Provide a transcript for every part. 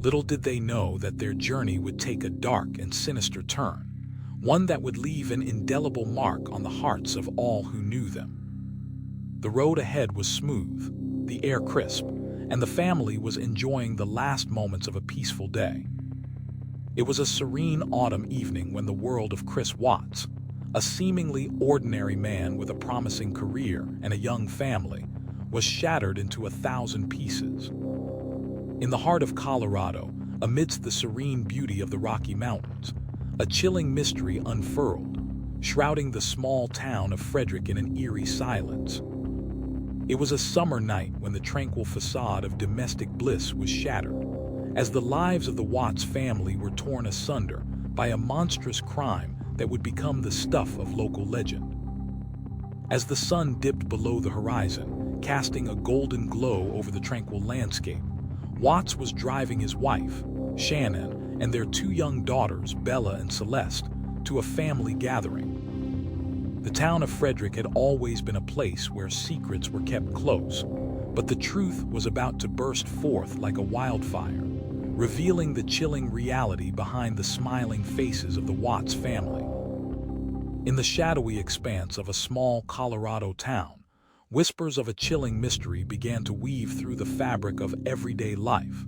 Little did they know that their journey would take a dark and sinister turn, one that would leave an indelible mark on the hearts of all who knew them. The road ahead was smooth, the air crisp, and the family was enjoying the last moments of a peaceful day. It was a serene autumn evening when the world of Chris Watts, a seemingly ordinary man with a promising career and a young family, was shattered into 1,000 pieces. In the heart of Colorado, amidst the serene beauty of the Rocky Mountains, a chilling mystery unfurled, shrouding the small town of Frederick in an eerie silence. It was a summer night when the tranquil facade of domestic bliss was shattered, as the lives of the Watts family were torn asunder by a monstrous crime that would become the stuff of local legend. As the sun dipped below the horizon, casting a golden glow over the tranquil landscape, Watts was driving his wife, Shannon, and their 2 young daughters, Bella and Celeste, to a family gathering. The town of Frederick had always been a place where secrets were kept close, but the truth was about to burst forth like a wildfire, revealing the chilling reality behind the smiling faces of the Watts family. In the shadowy expanse of a small Colorado town, whispers of a chilling mystery began to weave through the fabric of everyday life,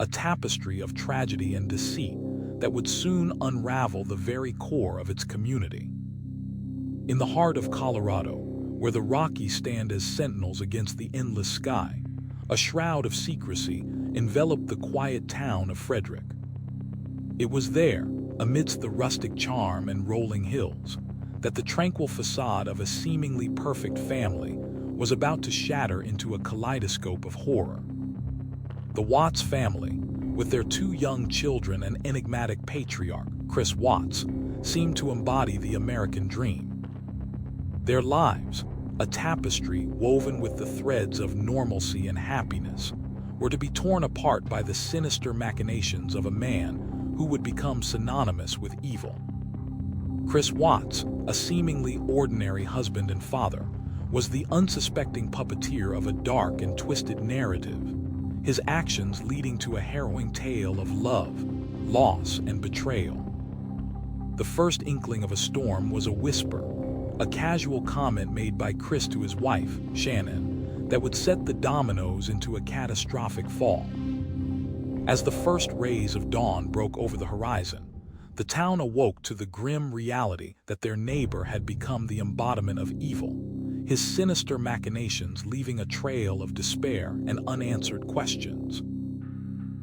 a tapestry of tragedy and deceit that would soon unravel the very core of its community. In the heart of Colorado, where the Rockies stand as sentinels against the endless sky, a shroud of secrecy enveloped the quiet town of Frederick. It was there, amidst the rustic charm and rolling hills, that the tranquil facade of a seemingly perfect family was about to shatter into a kaleidoscope of horror. The Watts family, with their 2 young children and enigmatic patriarch, Chris Watts, seemed to embody the American dream. Their lives, a tapestry woven with the threads of normalcy and happiness, were to be torn apart by the sinister machinations of a man who would become synonymous with evil. Chris Watts, a seemingly ordinary husband and father, was the unsuspecting puppeteer of a dark and twisted narrative, his actions leading to a harrowing tale of love, loss, and betrayal. The first inkling of a storm was a whisper, a casual comment made by Chris to his wife, Shannon, that would set the dominoes into a catastrophic fall. As the first rays of dawn broke over the horizon, the town awoke to the grim reality that their neighbor had become the embodiment of evil, his sinister machinations leaving a trail of despair and unanswered questions.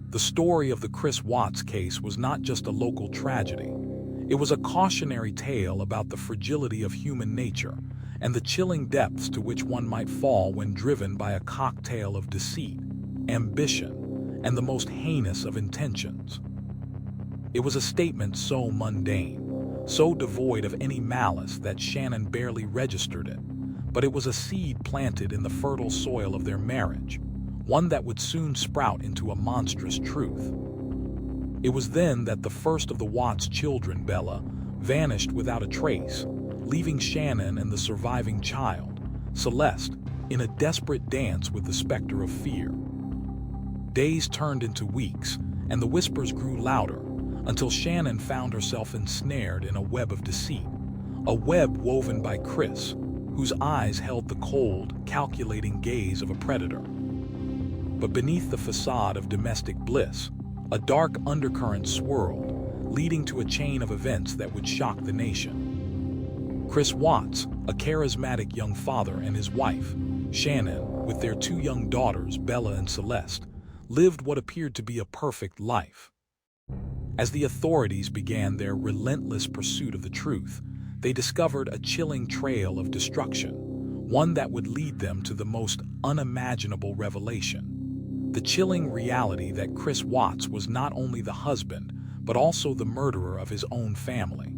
The story of the Chris Watts case was not just a local tragedy. It was a cautionary tale about the fragility of human nature and the chilling depths to which one might fall when driven by a cocktail of deceit, ambition, and the most heinous of intentions. It was a statement so mundane, so devoid of any malice that Shannon barely registered it, but it was a seed planted in the fertile soil of their marriage, one that would soon sprout into a monstrous truth. It was then that the first of the Watts children, Bella, vanished without a trace, leaving Shannon and the surviving child, Celeste, in a desperate dance with the specter of fear. Days turned into weeks, and the whispers grew louder, until Shannon found herself ensnared in a web of deceit, a web woven by Chris, whose eyes held the cold, calculating gaze of a predator. But beneath the facade of domestic bliss, a dark undercurrent swirled, leading to a chain of events that would shock the nation. Chris Watts, a charismatic young father, and his wife, Shannon, with their 2 young daughters, Bella and Celeste, lived what appeared to be a perfect life. As the authorities began their relentless pursuit of the truth, they discovered a chilling trail of destruction, one that would lead them to the most unimaginable revelation. The chilling reality that Chris Watts was not only the husband, but also the murderer of his own family.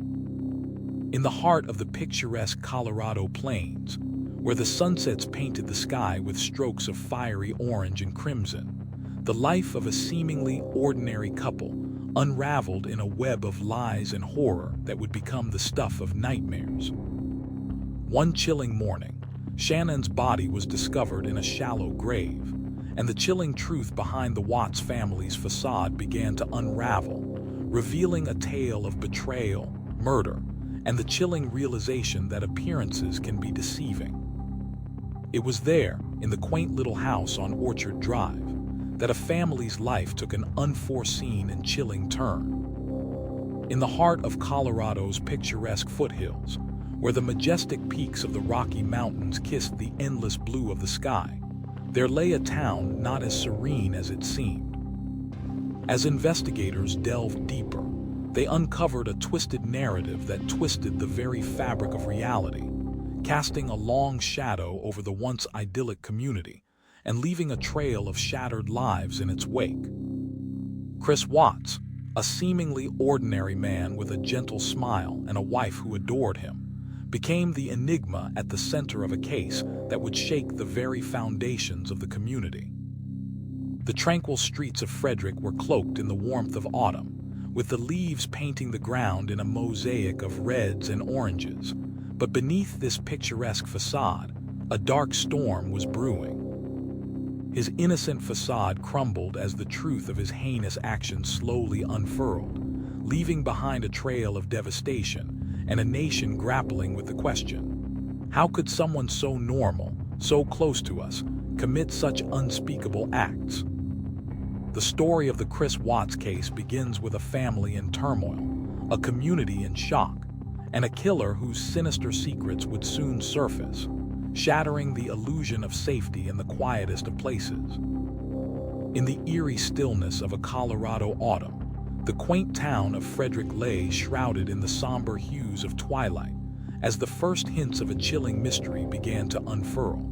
In the heart of the picturesque Colorado plains, where the sunsets painted the sky with strokes of fiery orange and crimson, the life of a seemingly ordinary couple unraveled in a web of lies and horror that would become the stuff of nightmares. One chilling morning, Shannon's body was discovered in a shallow grave, and the chilling truth behind the Watts family's facade began to unravel, revealing a tale of betrayal, murder, and the chilling realization that appearances can be deceiving. It was there, in the quaint little house on Orchard Drive, that a family's life took an unforeseen and chilling turn. In the heart of Colorado's picturesque foothills, where the majestic peaks of the Rocky Mountains kissed the endless blue of the sky, there lay a town not as serene as it seemed. As investigators delved deeper, they uncovered a twisted narrative that twisted the very fabric of reality, casting a long shadow over the once idyllic community and leaving a trail of shattered lives in its wake. Chris Watts, a seemingly ordinary man with a gentle smile and a wife who adored him, became the enigma at the center of a case that would shake the very foundations of the community. The tranquil streets of Frederick were cloaked in the warmth of autumn, with the leaves painting the ground in a mosaic of reds and oranges. But beneath this picturesque facade, a dark storm was brewing. His innocent facade crumbled as the truth of his heinous actions slowly unfurled, leaving behind a trail of devastation and a nation grappling with the question: how could someone so normal, so close to us, commit such unspeakable acts? The story of the Chris Watts case begins with a family in turmoil, a community in shock, and a killer whose sinister secrets would soon surface, shattering the illusion of safety in the quietest of places. In the eerie stillness of a Colorado autumn, the quaint town of Frederick lay shrouded in the somber hues of twilight as the first hints of a chilling mystery began to unfurl.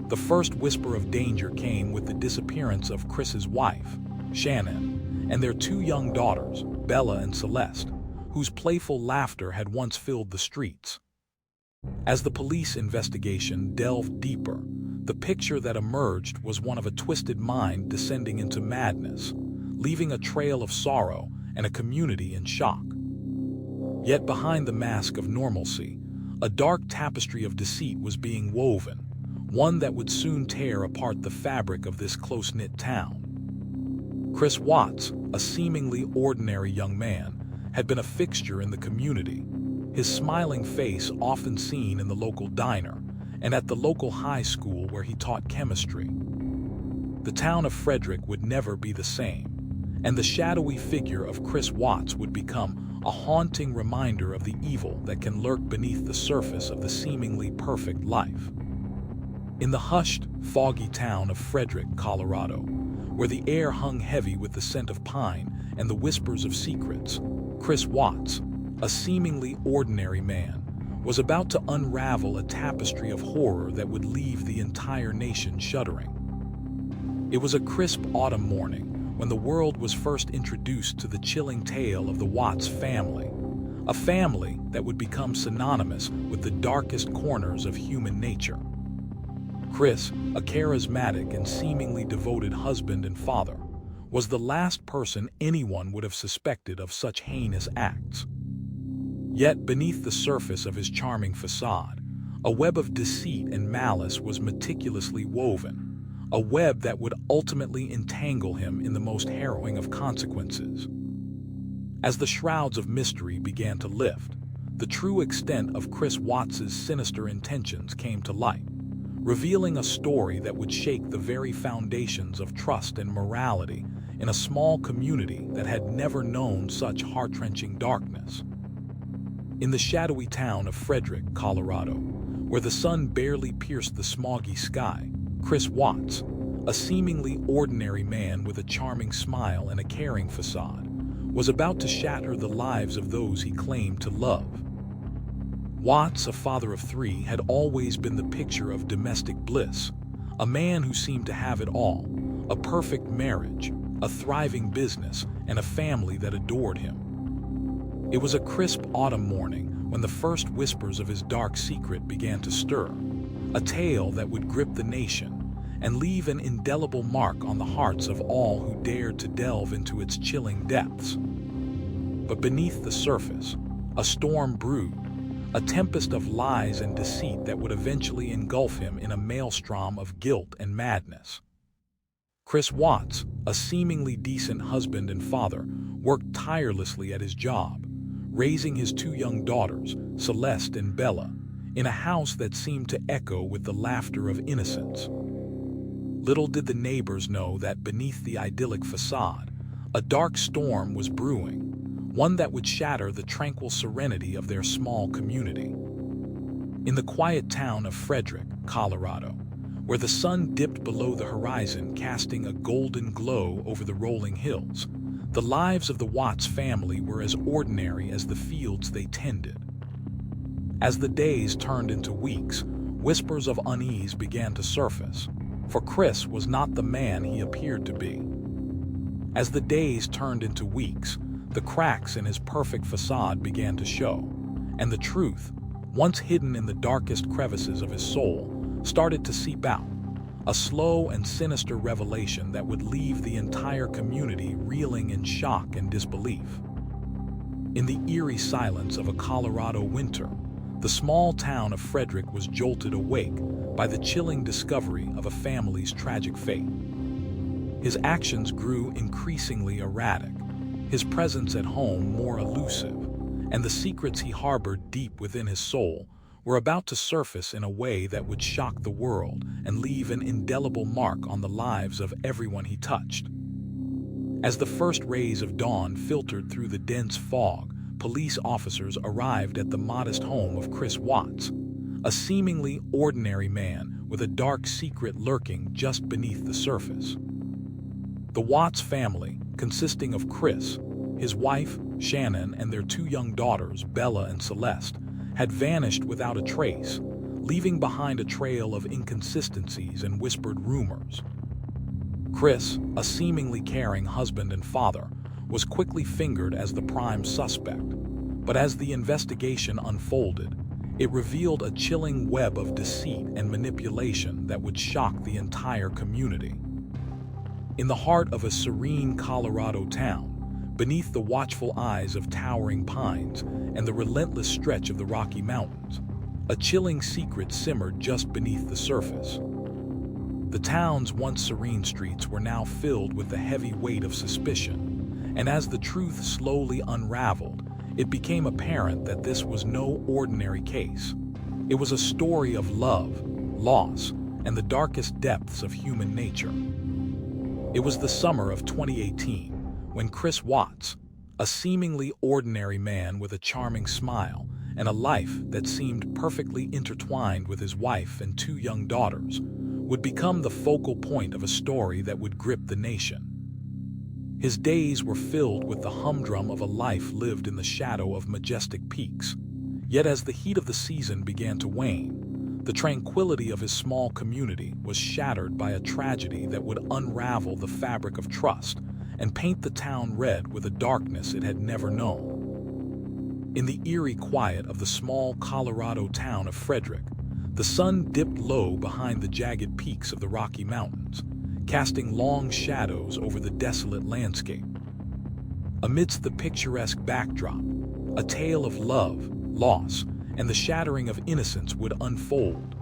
The first whisper of danger came with the disappearance of Chris's wife, Shannon, and their two young daughters, Bella and Celeste, whose playful laughter had once filled the streets. As the police investigation delved deeper, the picture that emerged was one of a twisted mind descending into madness, leaving a trail of sorrow and a community in shock. Yet behind the mask of normalcy, a dark tapestry of deceit was being woven, one that would soon tear apart the fabric of this close-knit town. Chris Watts, a seemingly ordinary young man, had been a fixture in the community, his smiling face often seen in the local diner and at the local high school where he taught chemistry. The town of Frederick would never be the same, and the shadowy figure of Chris Watts would become a haunting reminder of the evil that can lurk beneath the surface of the seemingly perfect life. In the hushed, foggy town of Frederick, Colorado, where the air hung heavy with the scent of pine and the whispers of secrets, Chris Watts, a seemingly ordinary man, was about to unravel a tapestry of horror that would leave the entire nation shuddering. It was a crisp autumn morning when the world was first introduced to the chilling tale of the Watts family, a family that would become synonymous with the darkest corners of human nature. Chris, a charismatic and seemingly devoted husband and father, was the last person anyone would have suspected of such heinous acts. Yet beneath the surface of his charming facade, a web of deceit and malice was meticulously woven, a web that would ultimately entangle him in the most harrowing of consequences. As the shrouds of mystery began to lift, the true extent of Chris Watts's sinister intentions came to light, revealing a story that would shake the very foundations of trust and morality in a small community that had never known such heart-wrenching darkness. In the shadowy town of Frederick, Colorado, where the sun barely pierced the smoggy sky, Chris Watts, a seemingly ordinary man with a charming smile and a caring facade, was about to shatter the lives of those he claimed to love. Watts, a father of three, had always been the picture of domestic bliss, a man who seemed to have it all: a perfect marriage, a thriving business, and a family that adored him. It was a crisp autumn morning when the first whispers of his dark secret began to stir, a tale that would grip the nation and leave an indelible mark on the hearts of all who dared to delve into its chilling depths. But beneath the surface, a storm brewed, a tempest of lies and deceit that would eventually engulf him in a maelstrom of guilt and madness. Chris Watts, a seemingly decent husband and father, worked tirelessly at his job, raising his two young daughters, Celeste and Bella, in a house that seemed to echo with the laughter of innocence. Little did the neighbors know that beneath the idyllic facade, a dark storm was brewing, one that would shatter the tranquil serenity of their small community. In the quiet town of Frederick, Colorado, where the sun dipped below the horizon, casting a golden glow over the rolling hills, the lives of the Watts family were as ordinary as the fields they tended. As the days turned into weeks, whispers of unease began to surface, for Chris was not the man he appeared to be. As the days turned into weeks, the cracks in his perfect facade began to show, and the truth, once hidden in the darkest crevices of his soul, started to seep out, a slow and sinister revelation that would leave the entire community reeling in shock and disbelief. In the eerie silence of a Colorado winter, the small town of Frederick was jolted awake by the chilling discovery of a family's tragic fate. His actions grew increasingly erratic, his presence at home more elusive, and the secrets he harbored deep within his soul were about to surface in a way that would shock the world and leave an indelible mark on the lives of everyone he touched. As the first rays of dawn filtered through the dense fog, police officers arrived at the modest home of Chris Watts, a seemingly ordinary man with a dark secret lurking just beneath the surface. The Watts family, consisting of Chris, his wife, Shannon, and their two young daughters, Bella and Celeste, had vanished without a trace, leaving behind a trail of inconsistencies and whispered rumors. Chris, a seemingly caring husband and father, was quickly fingered as the prime suspect, but as the investigation unfolded, it revealed a chilling web of deceit and manipulation that would shock the entire community. In the heart of a serene Colorado town, beneath the watchful eyes of towering pines and the relentless stretch of the Rocky Mountains, a chilling secret simmered just beneath the surface. The town's once serene streets were now filled with the heavy weight of suspicion, and as the truth slowly unraveled, it became apparent that this was no ordinary case. It was a story of love, loss, and the darkest depths of human nature. It was the summer of 2018, when Chris Watts, a seemingly ordinary man with a charming smile and a life that seemed perfectly intertwined with his wife and two young daughters, would become the focal point of a story that would grip the nation. His days were filled with the humdrum of a life lived in the shadow of majestic peaks. Yet as the heat of the season began to wane, the tranquility of his small community was shattered by a tragedy that would unravel the fabric of trust and paint the town red with a darkness it had never known. In the eerie quiet of the small Colorado town of Frederick, the sun dipped low behind the jagged peaks of the Rocky Mountains, casting long shadows over the desolate landscape. Amidst the picturesque backdrop, a tale of love, loss, and the shattering of innocence would unfold,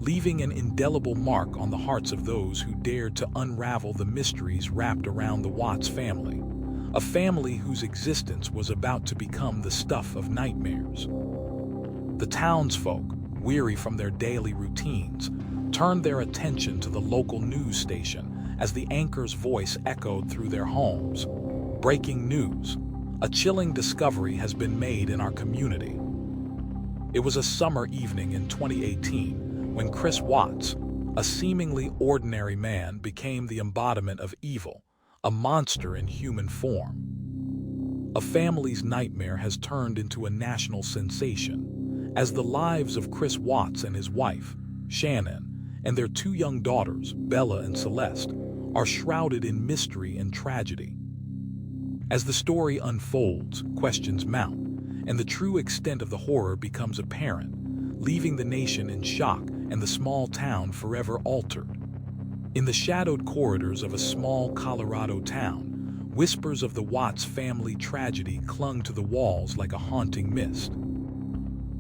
leaving an indelible mark on the hearts of those who dared to unravel the mysteries wrapped around the Watts family, a family whose existence was about to become the stuff of nightmares. The townsfolk, weary from their daily routines, turned their attention to the local news station as the anchor's voice echoed through their homes. Breaking news: a chilling discovery has been made in our community. It was a summer evening in 2018 when Chris Watts, a seemingly ordinary man, became the embodiment of evil, a monster in human form. A family's nightmare has turned into a national sensation, as the lives of Chris Watts and his wife, Shannon, and their two young daughters, Bella and Celeste, are shrouded in mystery and tragedy. As the story unfolds, questions mount, and the true extent of the horror becomes apparent, leaving the nation in shock and the small town forever altered. In the shadowed corridors of a small Colorado town, whispers of the Watts family tragedy clung to the walls like a haunting mist.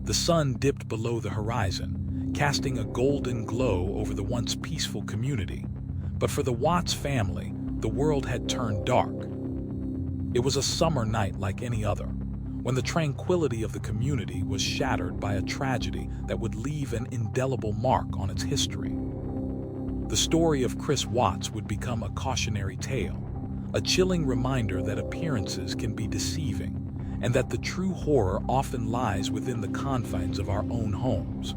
The sun dipped below the horizon, casting a golden glow over the once peaceful community, But for the Watts family, the world had turned dark. It was a summer night like any other, when the tranquility of the community was shattered by a tragedy that would leave an indelible mark on its history. The story of Chris Watts would become a cautionary tale, a chilling reminder that appearances can be deceiving, and that the true horror often lies within the confines of our own homes.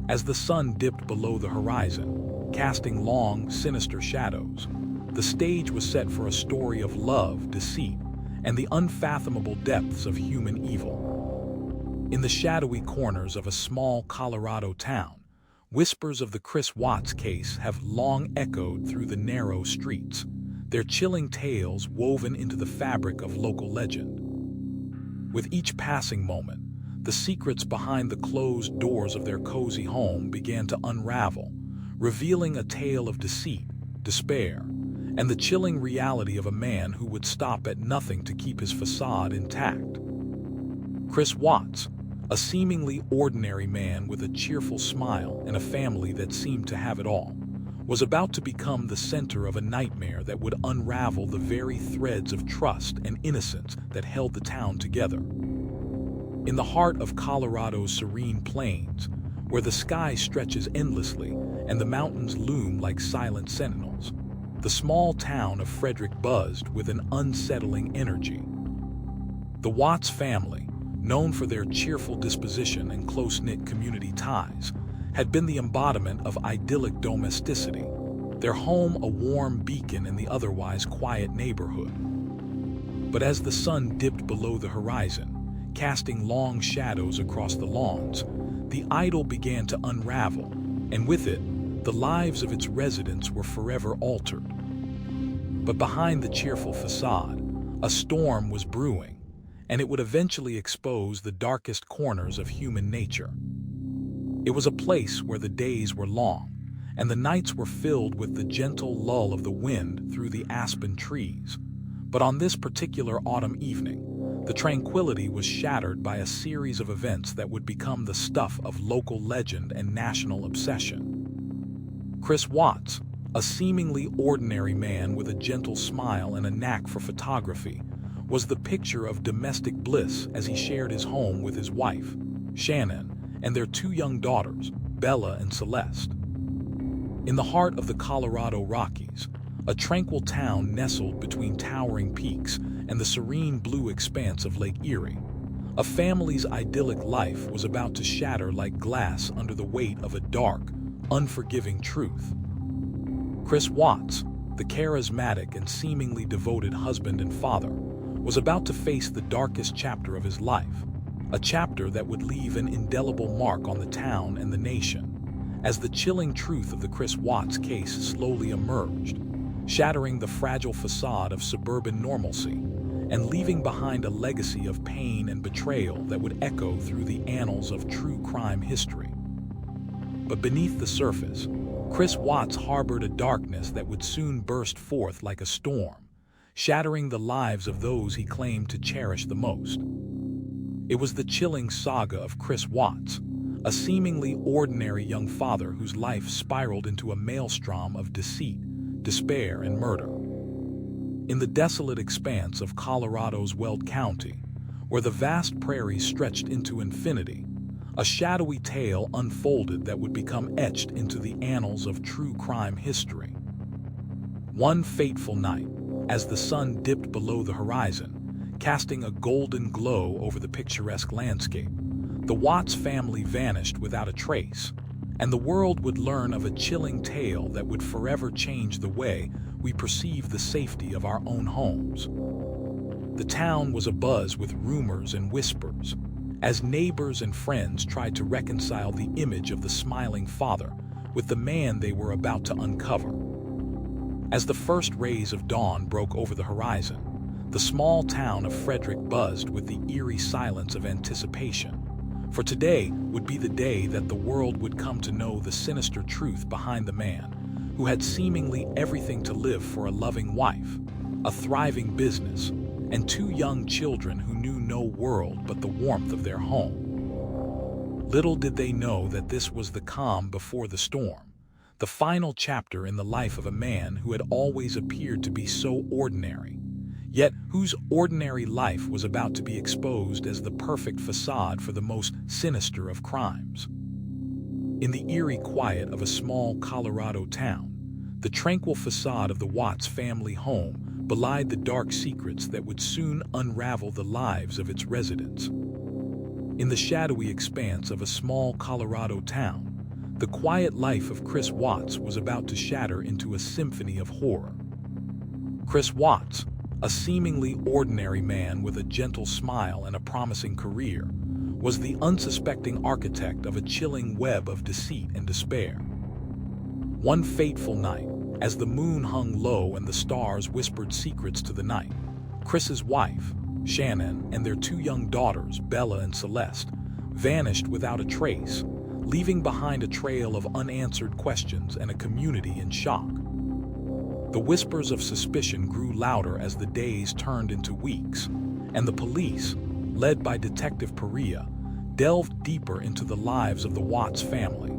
As the sun dipped below the horizon, casting long, sinister shadows, the stage was set for a story of love, deceit, and the unfathomable depths of human evil. In the shadowy corners of a small Colorado town, whispers of the Chris Watts case have long echoed through the narrow streets, their chilling tales woven into the fabric of local legend. With each passing moment, the secrets behind the closed doors of their cozy home began to unravel, revealing a tale of deceit, despair, and the chilling reality of a man who would stop at nothing to keep his facade intact. Chris Watts, a seemingly ordinary man with a cheerful smile and a family that seemed to have it all, was about to become the center of a nightmare that would unravel the very threads of trust and innocence that held the town together. In the heart of Colorado's serene plains, where the sky stretches endlessly and the mountains loom like silent sentinels, the small town of Frederick buzzed with an unsettling energy. The Watts family, known for their cheerful disposition and close-knit community ties, had been the embodiment of idyllic domesticity, their home a warm beacon in the otherwise quiet neighborhood. But as the sun dipped below the horizon, casting long shadows across the lawns, the idyll began to unravel, and with it, the lives of its residents were forever altered. But behind the cheerful facade, a storm was brewing, and it would eventually expose the darkest corners of human nature. It was a place where the days were long, and the nights were filled with the gentle lull of the wind through the aspen trees. But on this particular autumn evening, the tranquility was shattered by a series of events that would become the stuff of local legend and national obsession. Chris Watts, a seemingly ordinary man with a gentle smile and a knack for photography, was the picture of domestic bliss as he shared his home with his wife, Shannon, and their two young daughters, Bella and Celeste. In the heart of the Colorado Rockies, a tranquil town nestled between towering peaks and the serene blue expanse of Lake Erie, a family's idyllic life was about to shatter like glass under the weight of a dark, unforgiving truth. Chris Watts, the charismatic and seemingly devoted husband and father, was about to face the darkest chapter of his life, a chapter that would leave an indelible mark on the town and the nation, as the chilling truth of the Chris Watts case slowly emerged, shattering the fragile facade of suburban normalcy and leaving behind a legacy of pain and betrayal that would echo through the annals of true crime history. But beneath the surface, Chris Watts harbored a darkness that would soon burst forth like a storm, shattering the lives of those he claimed to cherish the most. It was the chilling saga of Chris Watts, a seemingly ordinary young father whose life spiraled into a maelstrom of deceit, despair, and murder. In the desolate expanse of Colorado's Weld County, where the vast prairies stretched into infinity, a shadowy tale unfolded that would become etched into the annals of true crime history. One fateful night, as the sun dipped below the horizon, casting a golden glow over the picturesque landscape, the Watts family vanished without a trace, and the world would learn of a chilling tale that would forever change the way we perceive the safety of our own homes. The town was abuzz with rumors and whispers, as neighbors and friends tried to reconcile the image of the smiling father with the man they were about to uncover. As the first rays of dawn broke over the horizon, the small town of Frederick buzzed with the eerie silence of anticipation, for today would be the day that the world would come to know the sinister truth behind the man who had seemingly everything to live for a loving wife, a thriving business, and two young children who knew no world but the warmth of their home. Little did they know that this was the calm before the storm, the final chapter in the life of a man who had always appeared to be so ordinary, yet whose ordinary life was about to be exposed as the perfect facade for the most sinister of crimes. In the eerie quiet of a small Colorado town, the tranquil facade of the Watts family home belied the dark secrets that would soon unravel the lives of its residents. In the shadowy expanse of a small Colorado town, the quiet life of Chris Watts was about to shatter into a symphony of horror. Chris Watts, a seemingly ordinary man with a gentle smile and a promising career, was the unsuspecting architect of a chilling web of deceit and despair. One fateful night, as the moon hung low and the stars whispered secrets to the night, Chris's wife, Shannon, and their two young daughters, Bella and Celeste, vanished without a trace, leaving behind a trail of unanswered questions and a community in shock. The whispers of suspicion grew louder as the days turned into weeks, and the police, led by Detective Perea, delved deeper into the lives of the Watts family,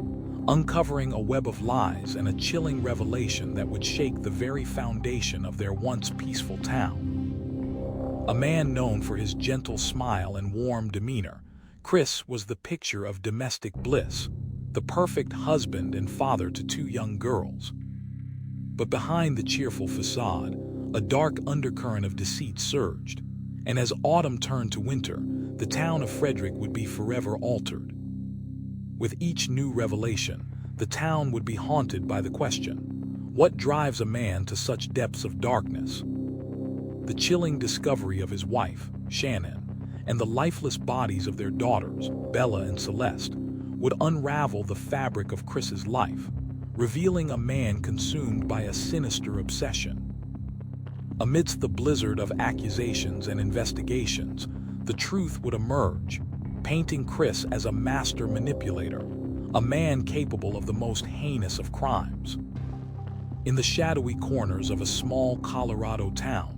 uncovering a web of lies and a chilling revelation that would shake the very foundation of their once peaceful town. A man known for his gentle smile and warm demeanor, Chris was the picture of domestic bliss, the perfect husband and father to two young girls. But behind the cheerful facade, a dark undercurrent of deceit surged, and as autumn turned to winter, the town of Frederick would be forever altered. With each new revelation, the town would be haunted by the question, what drives a man to such depths of darkness? The chilling discovery of his wife, Shannon, and the lifeless bodies of their daughters, Bella and Celeste, would unravel the fabric of Chris's life, revealing a man consumed by a sinister obsession. Amidst the blizzard of accusations and investigations, the truth would emerge, painting Chris as a master manipulator, a man capable of the most heinous of crimes. In the shadowy corners of a small Colorado town,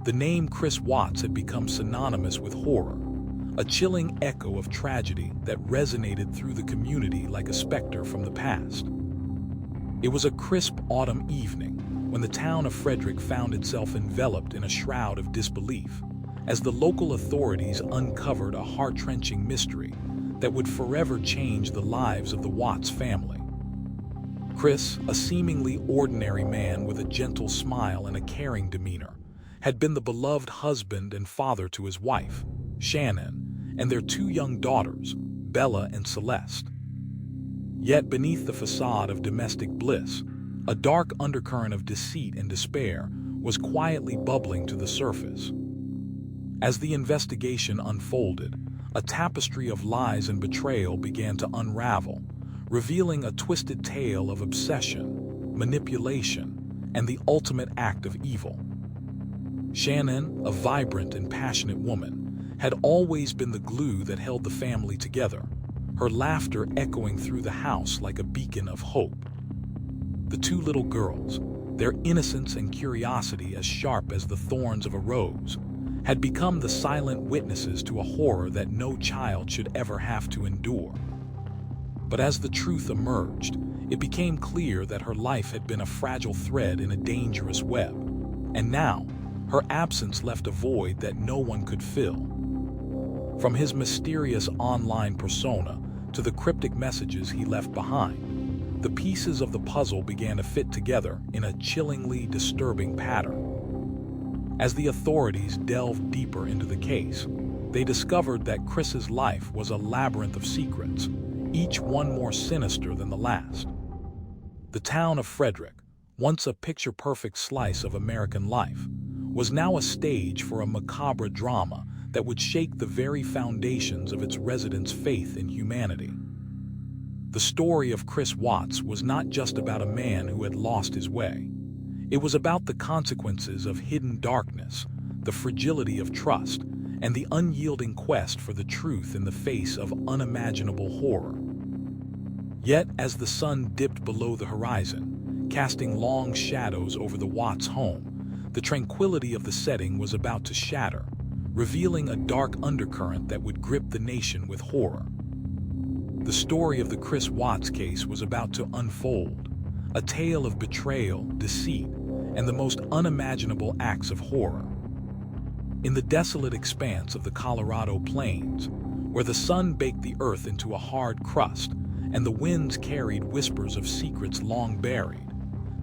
the name Chris Watts had become synonymous with horror, a chilling echo of tragedy that resonated through the community like a specter from the past. It was a crisp autumn evening when the town of Frederick found itself enveloped in a shroud of disbelief, as the local authorities uncovered a heart-wrenching mystery that would forever change the lives of the Watts family. Chris, a seemingly ordinary man with a gentle smile and a caring demeanor, had been the beloved husband and father to his wife, Shannon, and their two young daughters, Bella and Celeste. Yet beneath the facade of domestic bliss, a dark undercurrent of deceit and despair was quietly bubbling to the surface. As the investigation unfolded, a tapestry of lies and betrayal began to unravel, revealing a twisted tale of obsession, manipulation, and the ultimate act of evil. Shannon, a vibrant and passionate woman, had always been the glue that held the family together, her laughter echoing through the house like a beacon of hope. The two little girls, their innocence and curiosity as sharp as the thorns of a rose, had become the silent witnesses to a horror that no child should ever have to endure. But as the truth emerged, it became clear that her life had been a fragile thread in a dangerous web, and now, her absence left a void that no one could fill. From his mysterious online persona to the cryptic messages he left behind, the pieces of the puzzle began to fit together in a chillingly disturbing pattern. As the authorities delved deeper into the case, they discovered that Chris's life was a labyrinth of secrets, each one more sinister than the last. The town of Frederick, once a picture-perfect slice of American life, was now a stage for a macabre drama that would shake the very foundations of its residents' faith in humanity. The story of Chris Watts was not just about a man who had lost his way. It was about the consequences of hidden darkness, the fragility of trust, and the unyielding quest for the truth in the face of unimaginable horror. Yet, as the sun dipped below the horizon, casting long shadows over the Watts home, the tranquility of the setting was about to shatter, revealing a dark undercurrent that would grip the nation with horror. The story of the Chris Watts case was about to unfold, a tale of betrayal, deceit, and the most unimaginable acts of horror. In the desolate expanse of the Colorado plains, where the sun baked the earth into a hard crust and the winds carried whispers of secrets long buried,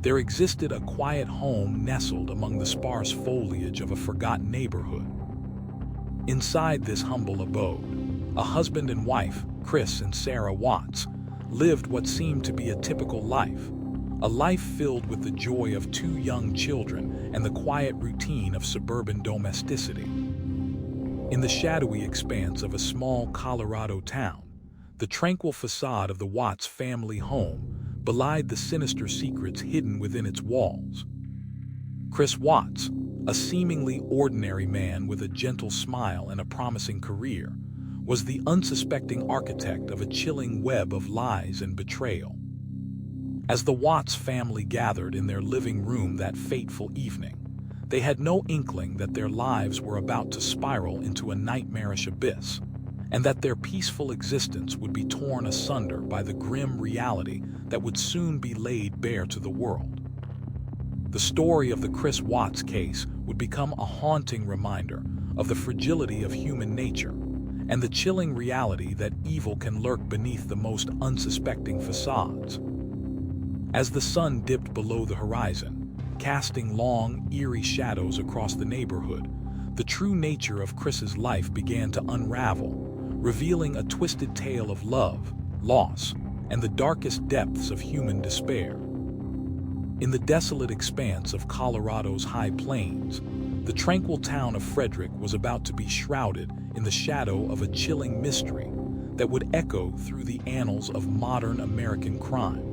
there existed a quiet home nestled among the sparse foliage of a forgotten neighborhood. Inside this humble abode, a husband and wife, Chris and Sarah Watts, lived what seemed to be a typical life, a life filled with the joy of two young children and the quiet routine of suburban domesticity. In the shadowy expanse of a small Colorado town, the tranquil facade of the Watts family home belied the sinister secrets hidden within its walls. Chris Watts, a seemingly ordinary man with a gentle smile and a promising career, was the unsuspecting architect of a chilling web of lies and betrayal. As the Watts family gathered in their living room that fateful evening, they had no inkling that their lives were about to spiral into a nightmarish abyss, and that their peaceful existence would be torn asunder by the grim reality that would soon be laid bare to the world. The story of the Chris Watts case would become a haunting reminder of the fragility of human nature and the chilling reality that evil can lurk beneath the most unsuspecting facades. As the sun dipped below the horizon, casting long, eerie shadows across the neighborhood, the true nature of Chris's life began to unravel, revealing a twisted tale of love, loss, and the darkest depths of human despair. In the desolate expanse of Colorado's high plains, the tranquil town of Frederick was about to be shrouded in the shadow of a chilling mystery that would echo through the annals of modern American crime.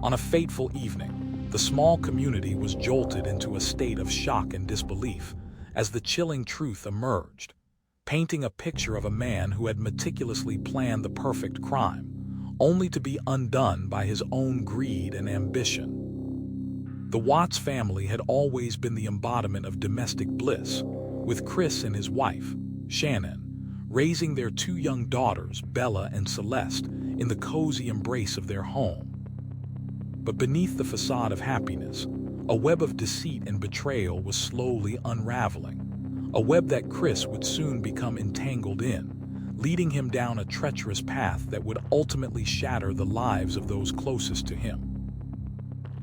On a fateful evening, the small community was jolted into a state of shock and disbelief as the chilling truth emerged, painting a picture of a man who had meticulously planned the perfect crime, only to be undone by his own greed and ambition. The Watts family had always been the embodiment of domestic bliss, with Chris and his wife, Shannon, raising their two young daughters, Bella and Celeste, in the cozy embrace of their home. But beneath the facade of happiness, a web of deceit and betrayal was slowly unraveling, a web that Chris would soon become entangled in, leading him down a treacherous path that would ultimately shatter the lives of those closest to him.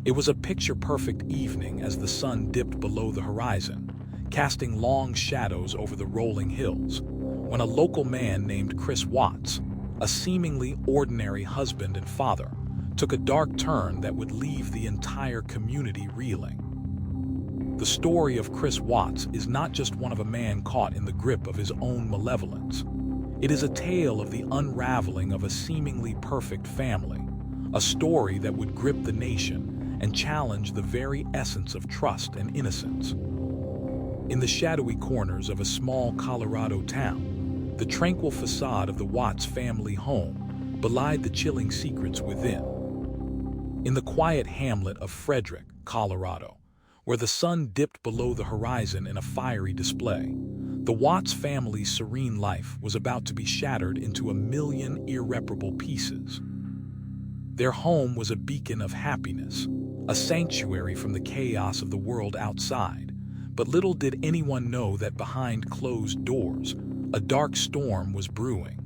It was a picture-perfect evening as the sun dipped below the horizon, casting long shadows over the rolling hills, when a local man named Chris Watts, a seemingly ordinary husband and father, took a dark turn that would leave the entire community reeling. The story of Chris Watts is not just one of a man caught in the grip of his own malevolence. It is a tale of the unraveling of a seemingly perfect family, a story that would grip the nation and challenge the very essence of trust and innocence. In the shadowy corners of a small Colorado town, the tranquil facade of the Watts family home belied the chilling secrets within. In the quiet hamlet of Frederick, Colorado, where the sun dipped below the horizon in a fiery display, the Watts family's serene life was about to be shattered into a million irreparable pieces. Their home was a beacon of happiness, a sanctuary from the chaos of the world outside, but little did anyone know that behind closed doors, a dark storm was brewing.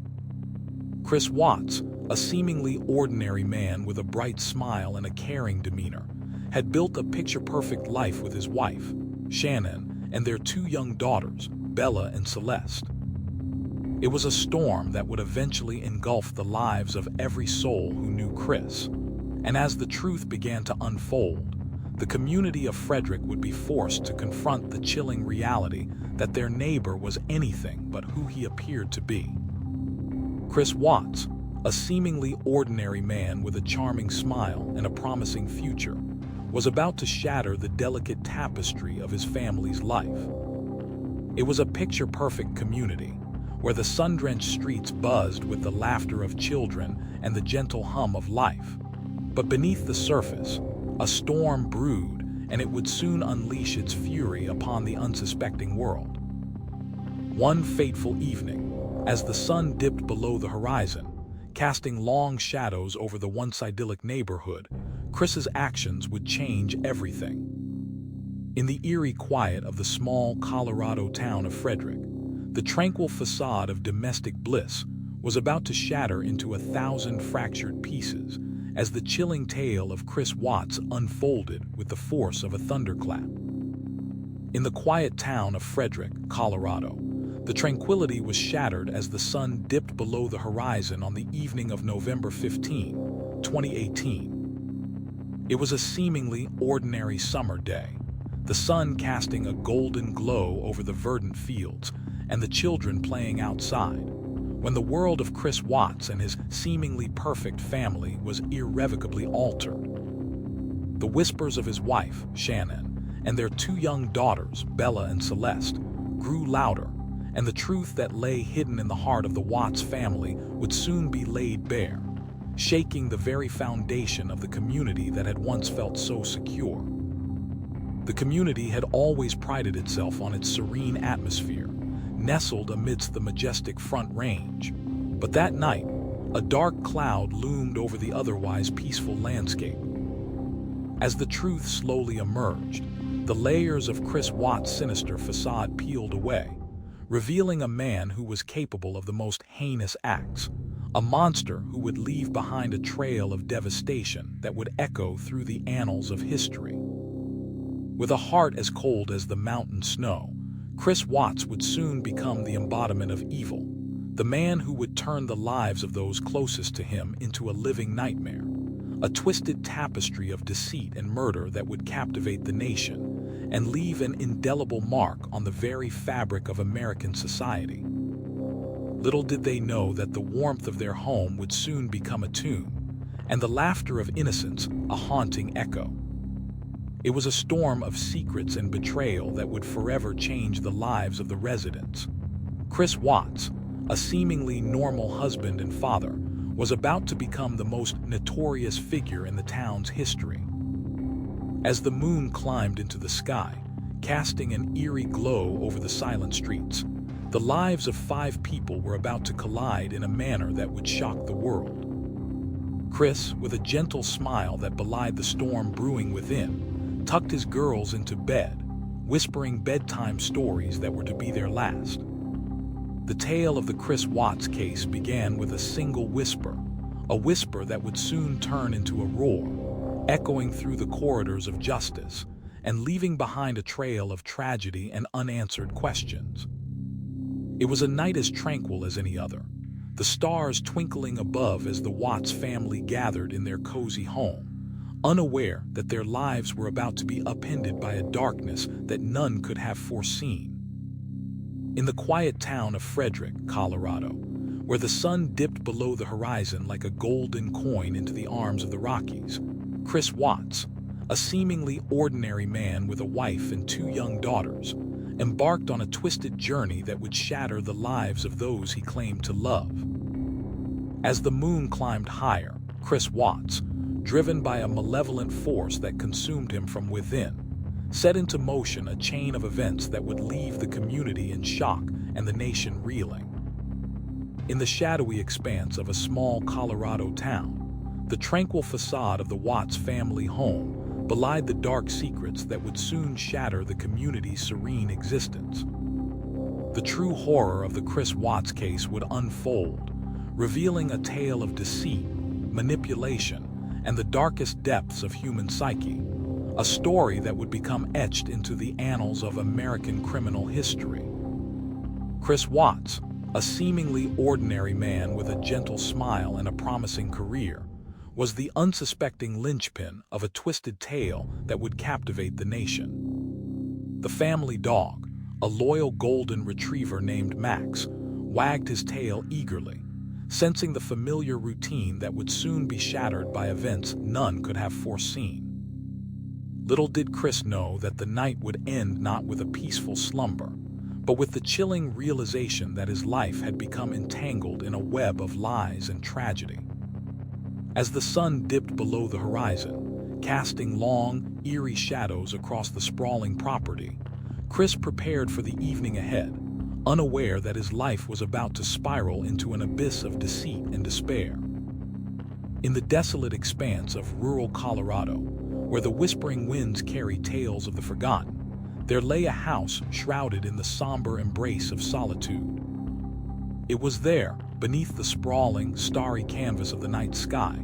Chris Watts, a seemingly ordinary man with a bright smile and a caring demeanor, had built a picture-perfect life with his wife, Shannon, and their two young daughters, Bella and Celeste. It was a storm that would eventually engulf the lives of every soul who knew Chris. And as the truth began to unfold, the community of Frederick would be forced to confront the chilling reality that their neighbor was anything but who he appeared to be. Chris Watts, a seemingly ordinary man with a charming smile and a promising future, was about to shatter the delicate tapestry of his family's life. It was a picture-perfect community, where the sun-drenched streets buzzed with the laughter of children and the gentle hum of life. But beneath the surface, a storm brewed, and it would soon unleash its fury upon the unsuspecting world. One fateful evening, as the sun dipped below the horizon, casting long shadows over the once idyllic neighborhood, Chris's actions would change everything. In the eerie quiet of the small Colorado town of Frederick, the tranquil facade of domestic bliss was about to shatter into 1,000 fractured pieces as the chilling tale of Chris Watts unfolded with the force of a thunderclap. In the quiet town of Frederick, Colorado, the tranquility was shattered as the sun dipped below the horizon on the evening of November 15, 2018. It was a seemingly ordinary summer day, the sun casting a golden glow over the verdant fields and the children playing outside, when the world of Chris Watts and his seemingly perfect family was irrevocably altered. The whispers of his wife, Shannon, and their 2 young daughters, Bella and Celeste, grew louder, and the truth that lay hidden in the heart of the Watts family would soon be laid bare, shaking the very foundation of the community that had once felt so secure. The community had always prided itself on its serene atmosphere, nestled amidst the majestic Front Range. But that night, a dark cloud loomed over the otherwise peaceful landscape. As the truth slowly emerged, the layers of Chris Watts' sinister facade peeled away, revealing a man who was capable of the most heinous acts, a monster who would leave behind a trail of devastation that would echo through the annals of history. With a heart as cold as the mountain snow, Chris Watts would soon become the embodiment of evil, the man who would turn the lives of those closest to him into a living nightmare, a twisted tapestry of deceit and murder that would captivate the nation and leave an indelible mark on the very fabric of American society. Little did they know that the warmth of their home would soon become a tomb, and the laughter of innocence a haunting echo. It was a storm of secrets and betrayal that would forever change the lives of the residents. Chris Watts, a seemingly normal husband and father, was about to become the most notorious figure in the town's history. As the moon climbed into the sky, casting an eerie glow over the silent streets, the lives of 5 people were about to collide in a manner that would shock the world. Chris, with a gentle smile that belied the storm brewing within, tucked his girls into bed, whispering bedtime stories that were to be their last. The tale of the Chris Watts case began with a single whisper, a whisper that would soon turn into a roar, echoing through the corridors of justice and leaving behind a trail of tragedy and unanswered questions. It was a night as tranquil as any other, the stars twinkling above as the Watts family gathered in their cozy home, unaware that their lives were about to be upended by a darkness that none could have foreseen. In the quiet town of Frederick, Colorado, where the sun dipped below the horizon like a golden coin into the arms of the Rockies, Chris Watts, a seemingly ordinary man with a wife and 2 young daughters, embarked on a twisted journey that would shatter the lives of those he claimed to love. As the moon climbed higher, Chris Watts, driven by a malevolent force that consumed him from within, set into motion a chain of events that would leave the community in shock and the nation reeling. In the shadowy expanse of a small Colorado town, the tranquil facade of the Watts family home belied the dark secrets that would soon shatter the community's serene existence. The true horror of the Chris Watts case would unfold, revealing a tale of deceit, manipulation, and the darkest depths of human psyche, a story that would become etched into the annals of American criminal history. Chris Watts, a seemingly ordinary man with a gentle smile and a promising career, was the unsuspecting linchpin of a twisted tale that would captivate the nation. The family dog, a loyal golden retriever named Max, wagged his tail eagerly, sensing the familiar routine that would soon be shattered by events none could have foreseen. Little did Chris know that the night would end not with a peaceful slumber, but with the chilling realization that his life had become entangled in a web of lies and tragedy. As the sun dipped below the horizon, casting long, eerie shadows across the sprawling property, Chris prepared for the evening ahead, unaware that his life was about to spiral into an abyss of deceit and despair. In the desolate expanse of rural Colorado, where the whispering winds carry tales of the forgotten, there lay a house shrouded in the somber embrace of solitude. It was there, beneath the sprawling, starry canvas of the night sky,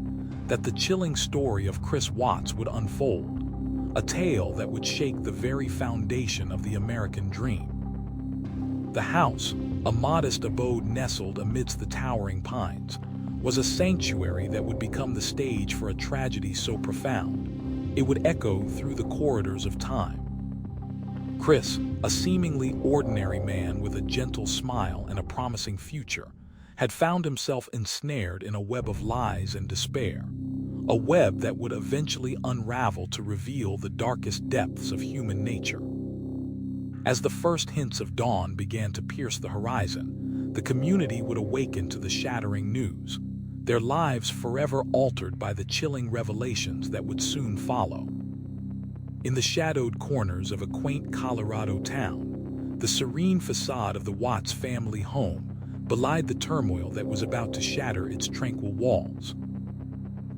that the chilling story of Chris Watts would unfold, a tale that would shake the very foundation of the American dream. The house, a modest abode nestled amidst the towering pines, was a sanctuary that would become the stage for a tragedy so profound, it would echo through the corridors of time. Chris, a seemingly ordinary man with a gentle smile and a promising future, had found himself ensnared in a web of lies and despair, a web that would eventually unravel to reveal the darkest depths of human nature. As the first hints of dawn began to pierce the horizon, the community would awaken to the shattering news, their lives forever altered by the chilling revelations that would soon follow. In the shadowed corners of a quaint Colorado town, the serene facade of the Watts family home belied the turmoil that was about to shatter its tranquil walls.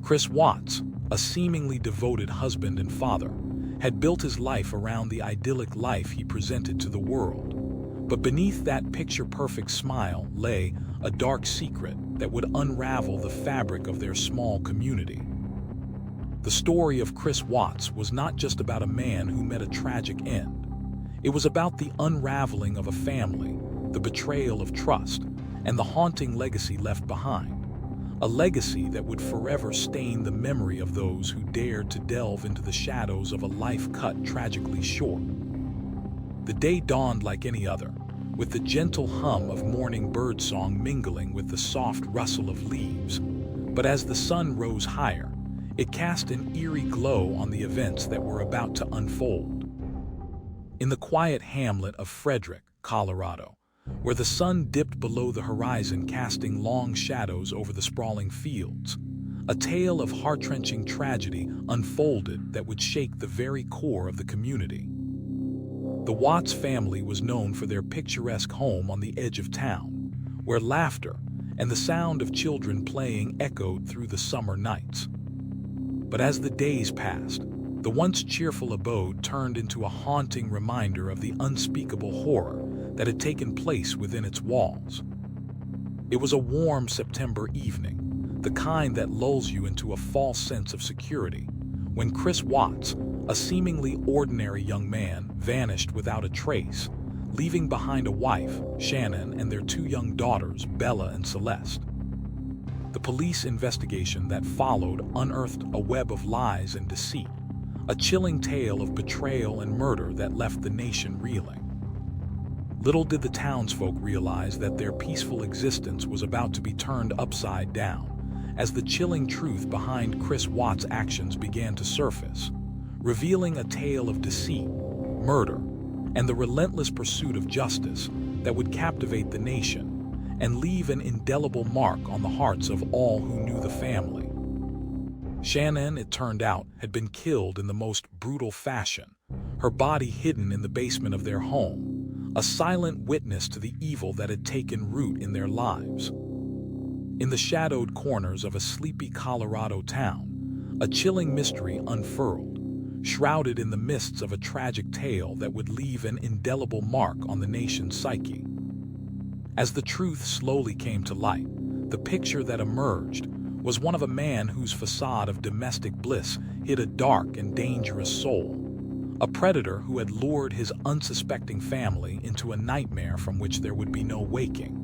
Chris Watts, a seemingly devoted husband and father, had built his life around the idyllic life he presented to the world. But beneath that picture-perfect smile lay a dark secret that would unravel the fabric of their small community. The story of Chris Watts was not just about a man who met a tragic end. It was about the unraveling of a family, the betrayal of trust, and the haunting legacy left behind. A legacy that would forever stain the memory of those who dared to delve into the shadows of a life cut tragically short. The day dawned like any other, with the gentle hum of morning birdsong mingling with the soft rustle of leaves. But as the sun rose higher, it cast an eerie glow on the events that were about to unfold. In the quiet hamlet of Frederick, Colorado, where the sun dipped below the horizon casting long shadows over the sprawling fields, a tale of heart-wrenching tragedy unfolded that would shake the very core of the community. The Watts family was known for their picturesque home on the edge of town, where laughter and the sound of children playing echoed through the summer nights. But as the days passed, the once cheerful abode turned into a haunting reminder of the unspeakable horror that had taken place within its walls. It was a warm September evening, the kind that lulls you into a false sense of security, when Chris Watts, a seemingly ordinary young man, vanished without a trace, leaving behind a wife, Shannon, and their two young daughters, Bella and Celeste. The police investigation that followed unearthed a web of lies and deceit, a chilling tale of betrayal and murder that left the nation reeling. Little did the townsfolk realize that their peaceful existence was about to be turned upside down, as the chilling truth behind Chris Watts' actions began to surface, revealing a tale of deceit, murder, and the relentless pursuit of justice that would captivate the nation and leave an indelible mark on the hearts of all who knew the family. Shannon, it turned out, had been killed in the most brutal fashion, her body hidden in the basement of their home, a silent witness to the evil that had taken root in their lives. In the shadowed corners of a sleepy Colorado town, a chilling mystery unfurled, shrouded in the mists of a tragic tale that would leave an indelible mark on the nation's psyche. As the truth slowly came to light, the picture that emerged was one of a man whose facade of domestic bliss hid a dark and dangerous soul, a predator who had lured his unsuspecting family into a nightmare from which there would be no waking.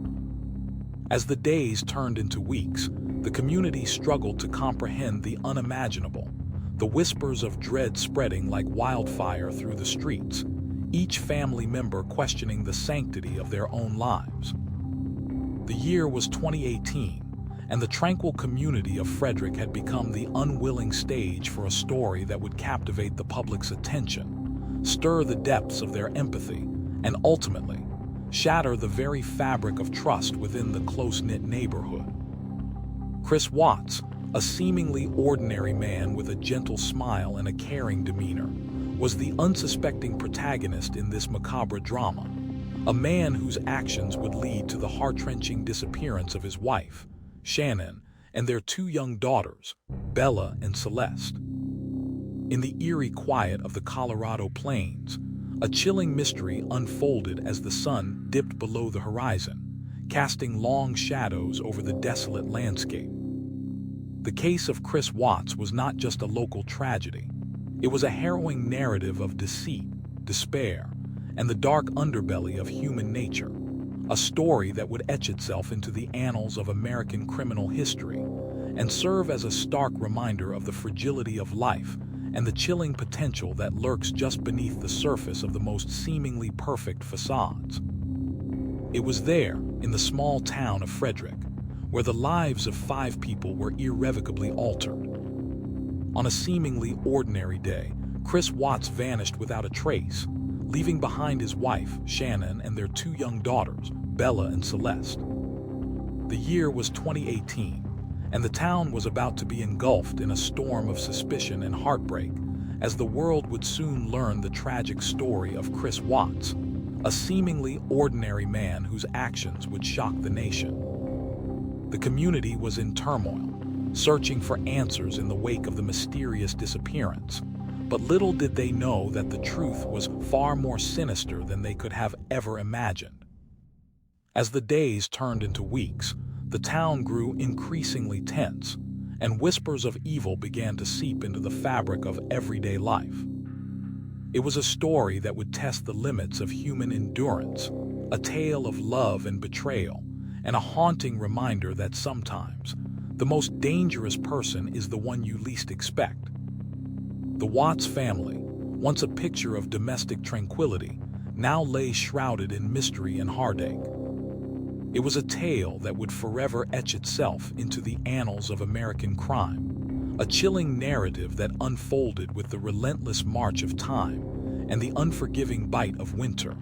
As the days turned into weeks, the community struggled to comprehend the unimaginable, the whispers of dread spreading like wildfire through the streets, each family member questioning the sanctity of their own lives. The year was 2018, and the tranquil community of Frederick had become the unwilling stage for a story that would captivate the public's attention, stir the depths of their empathy, and ultimately shatter the very fabric of trust within the close-knit neighborhood. Chris Watts, a seemingly ordinary man with a gentle smile and a caring demeanor, was the unsuspecting protagonist in this macabre drama, a man whose actions would lead to the heart-wrenching disappearance of his wife, Shannon, and their two young daughters, Bella and Celeste. In the eerie quiet of the Colorado plains, a chilling mystery unfolded as the sun dipped below the horizon, casting long shadows over the desolate landscape. The case of Chris Watts was not just a local tragedy. It was a harrowing narrative of deceit, despair, and the dark underbelly of human nature, a story that would etch itself into the annals of American criminal history and serve as a stark reminder of the fragility of life and the chilling potential that lurks just beneath the surface of the most seemingly perfect facades. It was there, in the small town of Frederick, where the lives of 5 people were irrevocably altered. On a seemingly ordinary day, Chris Watts vanished without a trace, leaving behind his wife, Shannon, and their 2 young daughters, Bella and Celeste. The year was 2018, and the town was about to be engulfed in a storm of suspicion and heartbreak, as the world would soon learn the tragic story of Chris Watts, a seemingly ordinary man whose actions would shock the nation. The community was in turmoil, searching for answers in the wake of the mysterious disappearance, but little did they know that the truth was far more sinister than they could have ever imagined. As the days turned into weeks, the town grew increasingly tense, and whispers of evil began to seep into the fabric of everyday life. It was a story that would test the limits of human endurance, a tale of love and betrayal, and a haunting reminder that sometimes the most dangerous person is the one you least expect. The Watts family, once a picture of domestic tranquility, now lay shrouded in mystery and heartache. It was a tale that would forever etch itself into the annals of American crime, a chilling narrative that unfolded with the relentless march of time and the unforgiving bite of winter.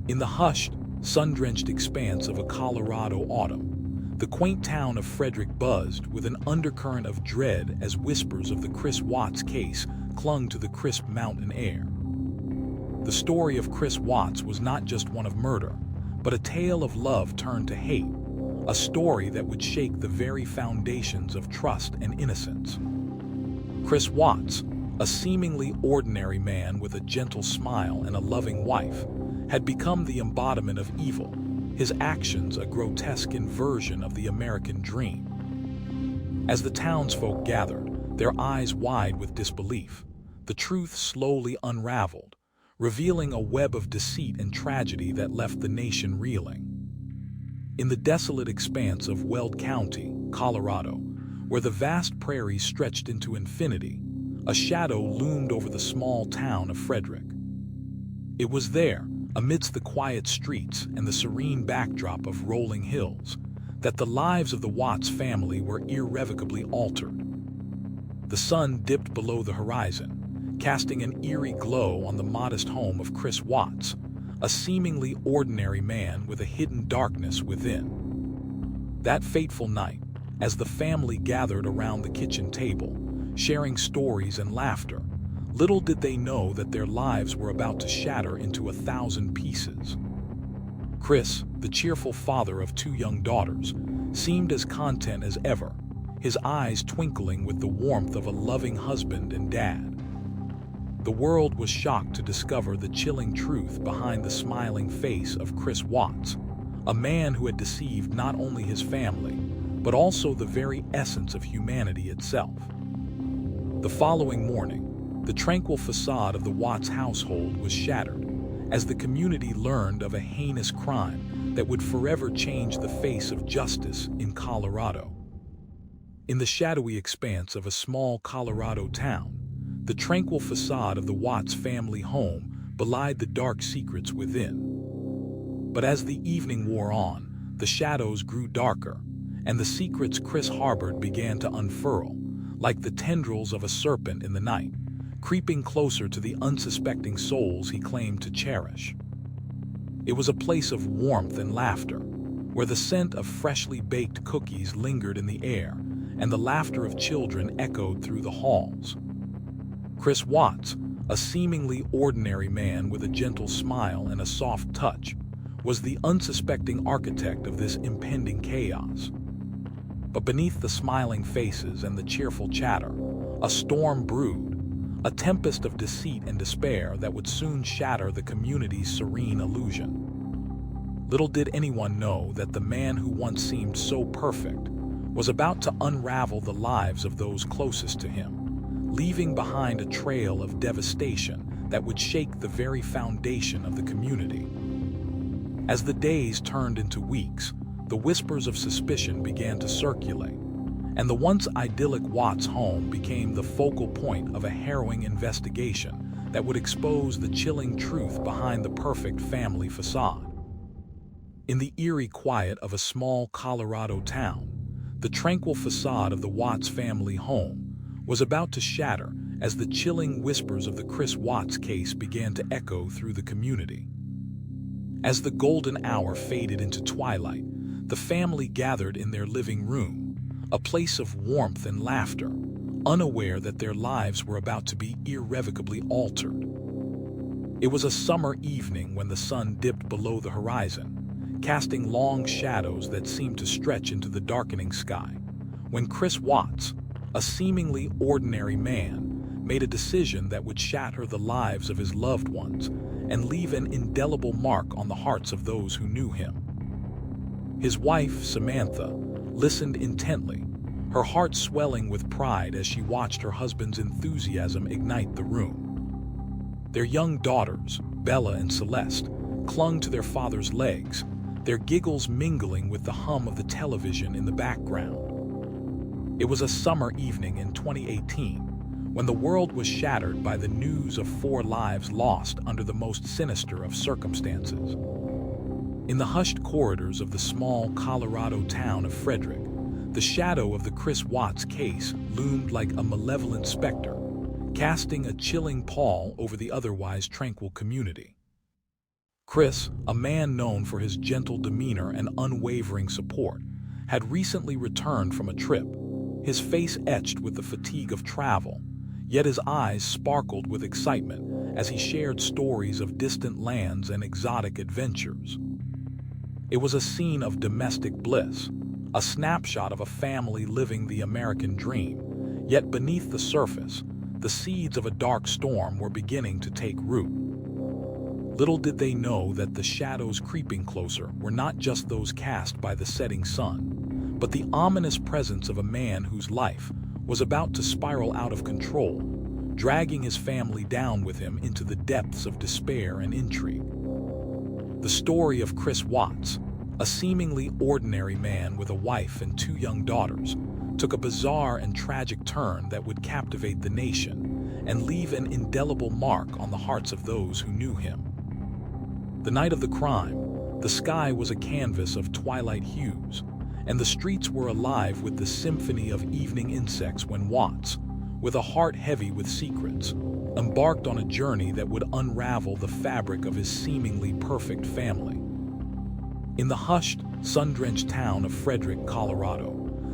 In the hushed, sun-drenched expanse of a Colorado autumn, the quaint town of Frederick buzzed with an undercurrent of dread as whispers of the Chris Watts case clung to the crisp mountain air. The story of Chris Watts was not just one of murder, but a tale of love turned to hate, a story that would shake the very foundations of trust and innocence. Chris Watts, a seemingly ordinary man with a gentle smile and a loving wife, had become the embodiment of evil, his actions a grotesque inversion of the American dream. As the townsfolk gathered, their eyes wide with disbelief, the truth slowly unraveled, revealing a web of deceit and tragedy that left the nation reeling. In the desolate expanse of Weld County, Colorado, where the vast prairies stretched into infinity, a shadow loomed over the small town of Frederick. It was there, amidst the quiet streets and the serene backdrop of rolling hills, that the lives of the Watts family were irrevocably altered. The sun dipped below the horizon, casting an eerie glow on the modest home of Chris Watts, a seemingly ordinary man with a hidden darkness within. That fateful night, as the family gathered around the kitchen table, sharing stories and laughter, little did they know that their lives were about to shatter into 1,000 pieces. Chris, the cheerful father of 2 young daughters, seemed as content as ever, his eyes twinkling with the warmth of a loving husband and dad. The world was shocked to discover the chilling truth behind the smiling face of Chris Watts, a man who had deceived not only his family, but also the very essence of humanity itself. The following morning, the tranquil facade of the Watts household was shattered, as the community learned of a heinous crime that would forever change the face of justice in Colorado. In the shadowy expanse of a small Colorado town, the tranquil facade of the Watts family home belied the dark secrets within. But as the evening wore on, the shadows grew darker, and the secrets Chris harbored began to unfurl, like the tendrils of a serpent in the night, creeping closer to the unsuspecting souls he claimed to cherish. It was a place of warmth and laughter, where the scent of freshly baked cookies lingered in the air, and the laughter of children echoed through the halls. Chris Watts, a seemingly ordinary man with a gentle smile and a soft touch, was the unsuspecting architect of this impending chaos. But beneath the smiling faces and the cheerful chatter, a storm brewed, a tempest of deceit and despair that would soon shatter the community's serene illusion. Little did anyone know that the man who once seemed so perfect was about to unravel the lives of those closest to him, leaving behind a trail of devastation that would shake the very foundation of the community. As the days turned into weeks, the whispers of suspicion began to circulate, and the once idyllic Watts home became the focal point of a harrowing investigation that would expose the chilling truth behind the perfect family facade. In the eerie quiet of a small Colorado town, the tranquil facade of the Watts family home was about to shatter as the chilling whispers of the Chris Watts case began to echo through the community. As the golden hour faded into twilight, the family gathered in their living room, a place of warmth and laughter, unaware that their lives were about to be irrevocably altered. It was a summer evening when the sun dipped below the horizon, casting long shadows that seemed to stretch into the darkening sky, when Chris Watts, a seemingly ordinary man, made a decision that would shatter the lives of his loved ones and leave an indelible mark on the hearts of those who knew him. His wife, Samantha, listened intently, her heart swelling with pride as she watched her husband's enthusiasm ignite the room. Their young daughters, Bella and Celeste, clung to their father's legs, their giggles mingling with the hum of the television in the background. It was a summer evening in 2018, when the world was shattered by the news of 4 lives lost under the most sinister of circumstances. In the hushed corridors of the small Colorado town of Frederick, the shadow of the Chris Watts case loomed like a malevolent specter, casting a chilling pall over the otherwise tranquil community. Chris, a man known for his gentle demeanor and unwavering support, had recently returned from a trip, his face etched with the fatigue of travel, yet his eyes sparkled with excitement as he shared stories of distant lands and exotic adventures. It was a scene of domestic bliss, a snapshot of a family living the American dream, yet beneath the surface, the seeds of a dark storm were beginning to take root. Little did they know that the shadows creeping closer were not just those cast by the setting sun, but the ominous presence of a man whose life was about to spiral out of control, dragging his family down with him into the depths of despair and intrigue. The story of Chris Watts, a seemingly ordinary man with a wife and 2 young daughters, took a bizarre and tragic turn that would captivate the nation and leave an indelible mark on the hearts of those who knew him. The night of the crime, the sky was a canvas of twilight hues, and the streets were alive with the symphony of evening insects when Watts, with a heart heavy with secrets, embarked on a journey that would unravel the fabric of his seemingly perfect family. In the hushed, sun-drenched town of Frederick, Colorado,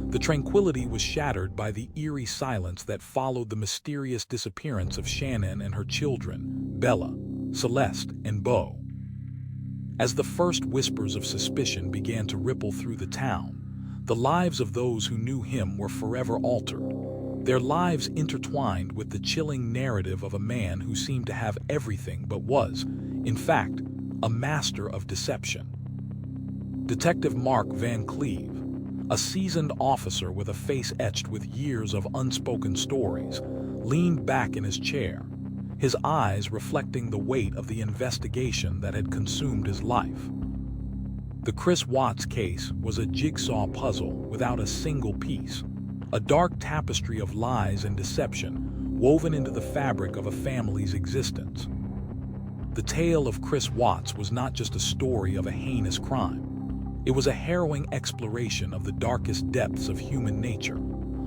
the tranquility was shattered by the eerie silence that followed the mysterious disappearance of Shannon and her children, Bella, Celeste, and Beau. As the first whispers of suspicion began to ripple through the town, the lives of those who knew him were forever altered, their lives intertwined with the chilling narrative of a man who seemed to have everything but was, in fact, a master of deception. Detective Mark Van Cleve, a seasoned officer with a face etched with years of unspoken stories, leaned back in his chair, his eyes reflecting the weight of the investigation that had consumed his life. The Chris Watts case was a jigsaw puzzle without a single piece, a dark tapestry of lies and deception woven into the fabric of a family's existence. The tale of Chris Watts was not just a story of a heinous crime. It was a harrowing exploration of the darkest depths of human nature,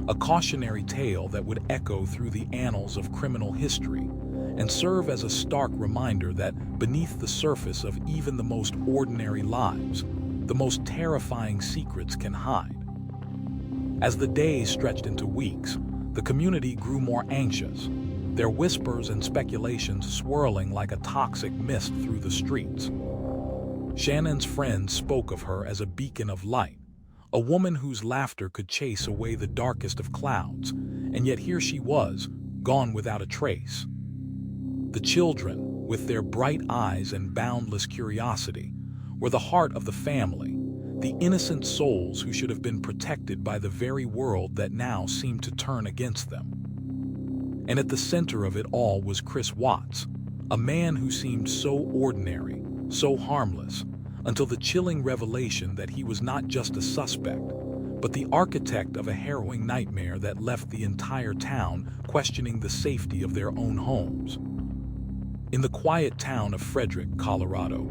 a cautionary tale that would echo through the annals of criminal history and serve as a stark reminder that beneath the surface of even the most ordinary lives, the most terrifying secrets can hide. As the days stretched into weeks, the community grew more anxious, their whispers and speculations swirling like a toxic mist through the streets. Shannon's friends spoke of her as a beacon of light, a woman whose laughter could chase away the darkest of clouds, and yet here she was, gone without a trace. The children, with their bright eyes and boundless curiosity, were the heart of the family, the innocent souls who should have been protected by the very world that now seemed to turn against them. And at the center of it all was Chris Watts, a man who seemed so ordinary, so harmless, until the chilling revelation that he was not just a suspect, but the architect of a harrowing nightmare that left the entire town questioning the safety of their own homes. In the quiet town of Frederick, Colorado,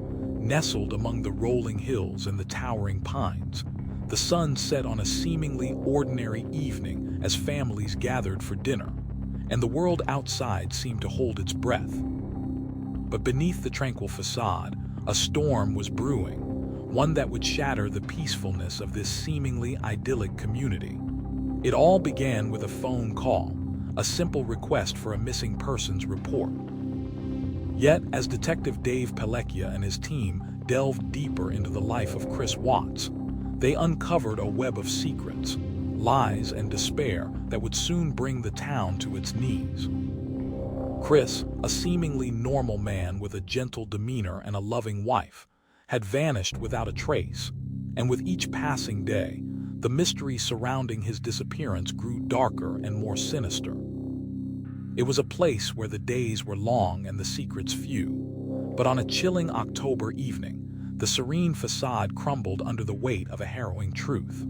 nestled among the rolling hills and the towering pines, the sun set on a seemingly ordinary evening as families gathered for dinner, and the world outside seemed to hold its breath. But beneath the tranquil facade, a storm was brewing, one that would shatter the peacefulness of this seemingly idyllic community. It all began with a phone call, a simple request for a missing persons report. Yet, as Detective Dave Pellecchia and his team delved deeper into the life of Chris Watts, they uncovered a web of secrets, lies, and despair that would soon bring the town to its knees. Chris, a seemingly normal man with a gentle demeanor and a loving wife, had vanished without a trace, and with each passing day, the mystery surrounding his disappearance grew darker and more sinister. It was a place where the days were long and the secrets few, but on a chilling October evening, the serene facade crumbled under the weight of a harrowing truth.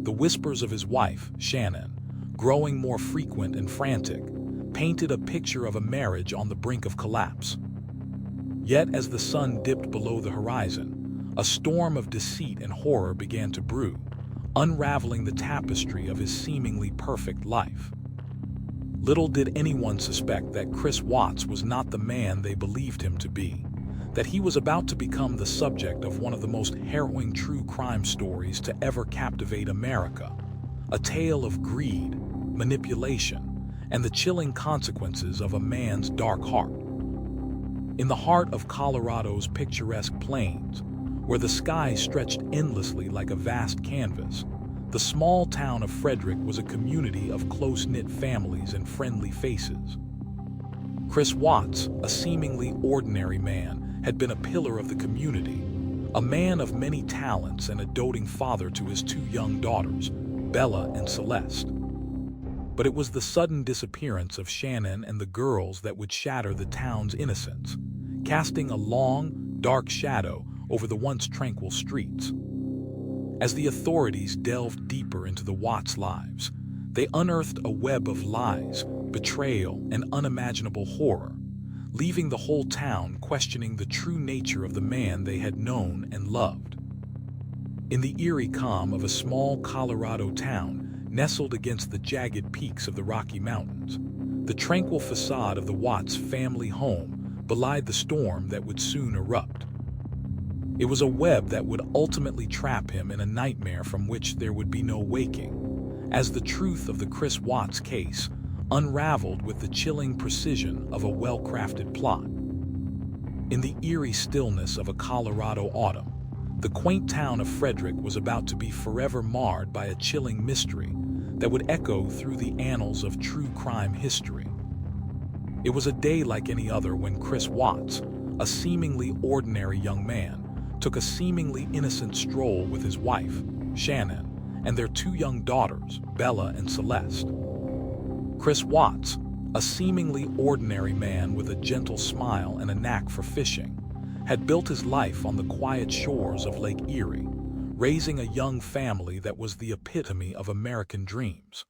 The whispers of his wife, Shannon, growing more frequent and frantic, painted a picture of a marriage on the brink of collapse. Yet as the sun dipped below the horizon, a storm of deceit and horror began to brew, unraveling the tapestry of his seemingly perfect life. Little did anyone suspect that Chris Watts was not the man they believed him to be, that he was about to become the subject of one of the most harrowing true crime stories to ever captivate America, a tale of greed, manipulation, and the chilling consequences of a man's dark heart. In the heart of Colorado's picturesque plains, where the sky stretched endlessly like a vast canvas, the small town of Frederick was a community of close-knit families and friendly faces. Chris Watts, a seemingly ordinary man, had been a pillar of the community, a man of many talents and a doting father to his two young daughters, Bella and Celeste. But it was the sudden disappearance of Shannon and the girls that would shatter the town's innocence, casting a long, dark shadow over the once tranquil streets. As the authorities delved deeper into the Watts' lives, they unearthed a web of lies, betrayal, and unimaginable horror, leaving the whole town questioning the true nature of the man they had known and loved. In the eerie calm of a small Colorado town nestled against the jagged peaks of the Rocky Mountains, the tranquil facade of the Watts family home belied the storm that would soon erupt. It was a web that would ultimately trap him in a nightmare from which there would be no waking, as the truth of the Chris Watts case unraveled with the chilling precision of a well-crafted plot. In the eerie stillness of a Colorado autumn, the quaint town of Frederick was about to be forever marred by a chilling mystery that would echo through the annals of true crime history. It was a day like any other when Chris Watts, a seemingly ordinary young man, took a seemingly innocent stroll with his wife, Shannon, and their two young daughters, Bella and Celeste. Chris Watts, a seemingly ordinary man with a gentle smile and a knack for fishing, had built his life on the quiet shores of Lake Erie, raising a young family that was the epitome of American dreams.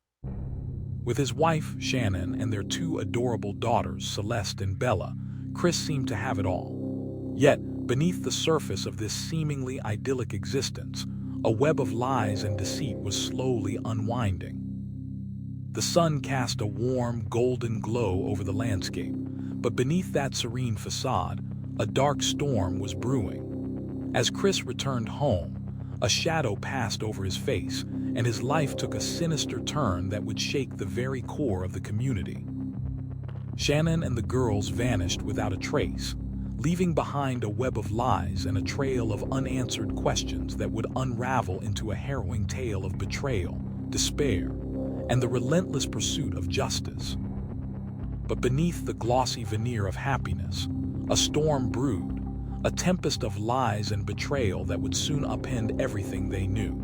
With his wife, Shannon, and their two adorable daughters, Celeste and Bella, Chris seemed to have it all. Yet, beneath the surface of this seemingly idyllic existence, a web of lies and deceit was slowly unwinding. The sun cast a warm, golden glow over the landscape, but beneath that serene facade, a dark storm was brewing. As Chris returned home, a shadow passed over his face, and his life took a sinister turn that would shake the very core of the community. Shannon and the girls vanished without a trace, leaving behind a web of lies and a trail of unanswered questions that would unravel into a harrowing tale of betrayal, despair, and the relentless pursuit of justice. But beneath the glossy veneer of happiness, a storm brewed, a tempest of lies and betrayal that would soon upend everything they knew.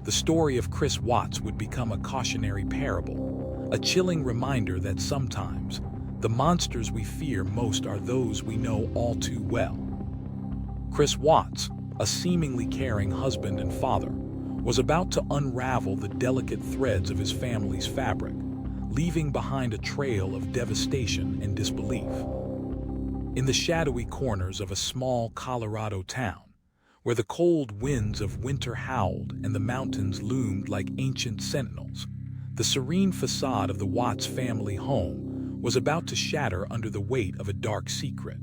The story of Chris Watts would become a cautionary parable, a chilling reminder that sometimes the monsters we fear most are those we know all too well. Chris Watts, a seemingly caring husband and father, was about to unravel the delicate threads of his family's fabric, leaving behind a trail of devastation and disbelief. In the shadowy corners of a small Colorado town, where the cold winds of winter howled and the mountains loomed like ancient sentinels, the serene facade of the Watts family home was about to shatter under the weight of a dark secret.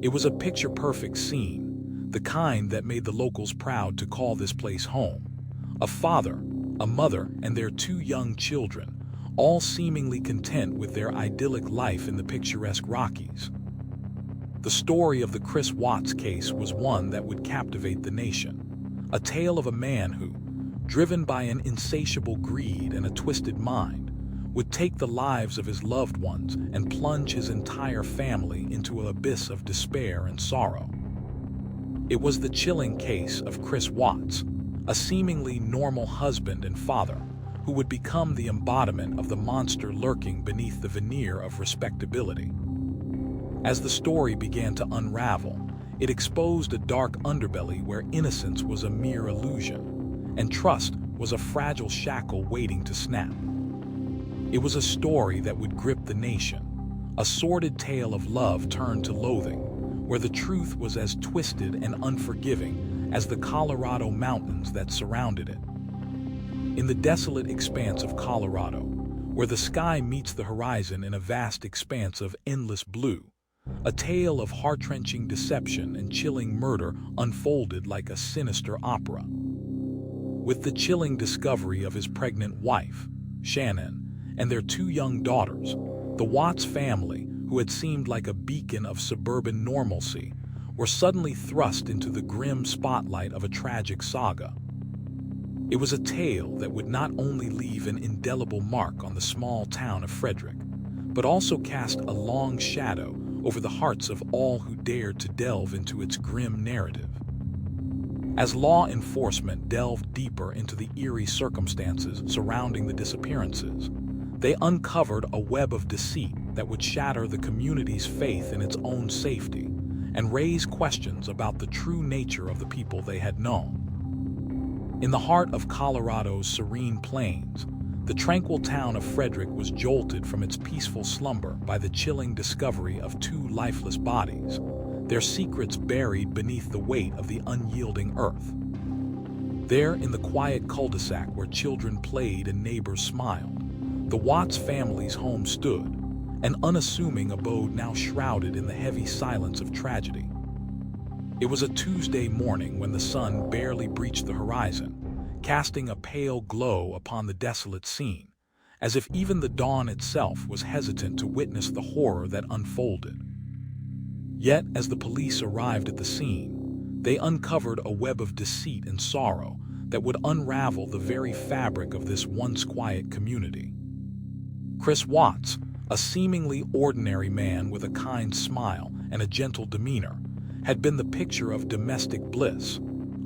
It was a picture-perfect scene, the kind that made the locals proud to call this place home. A father, a mother, and their two young children, all seemingly content with their idyllic life in the picturesque Rockies. The story of the Chris Watts case was one that would captivate the nation, a tale of a man who, driven by an insatiable greed and a twisted mind, would take the lives of his loved ones and plunge his entire family into an abyss of despair and sorrow. It was the chilling case of Chris Watts, a seemingly normal husband and father who would become the embodiment of the monster lurking beneath the veneer of respectability. As the story began to unravel, it exposed a dark underbelly where innocence was a mere illusion, and trust was a fragile shackle waiting to snap. It was a story that would grip the nation, a sordid tale of love turned to loathing, where the truth was as twisted and unforgiving as the Colorado mountains that surrounded it. In the desolate expanse of Colorado, where the sky meets the horizon in a vast expanse of endless blue, a tale of heart-wrenching deception and chilling murder unfolded like a sinister opera. With the chilling discovery of his pregnant wife, Shannon, and their two young daughters, the Watts family, who had seemed like a beacon of suburban normalcy, were suddenly thrust into the grim spotlight of a tragic saga. It was a tale that would not only leave an indelible mark on the small town of Frederick, but also cast a long shadow over the hearts of all who dared to delve into its grim narrative. As law enforcement delved deeper into the eerie circumstances surrounding the disappearances, they uncovered a web of deceit that would shatter the community's faith in its own safety and raise questions about the true nature of the people they had known. In the heart of Colorado's serene plains, the tranquil town of Frederick was jolted from its peaceful slumber by the chilling discovery of two lifeless bodies, their secrets buried beneath the weight of the unyielding earth. There, in the quiet cul-de-sac where children played and neighbors smiled, the Watts family's home stood, an unassuming abode now shrouded in the heavy silence of tragedy. It was a Tuesday morning when the sun barely breached the horizon, casting a pale glow upon the desolate scene, as if even the dawn itself was hesitant to witness the horror that unfolded. Yet, as the police arrived at the scene, they uncovered a web of deceit and sorrow that would unravel the very fabric of this once quiet community. Chris Watts, a seemingly ordinary man with a kind smile and a gentle demeanor, had been the picture of domestic bliss,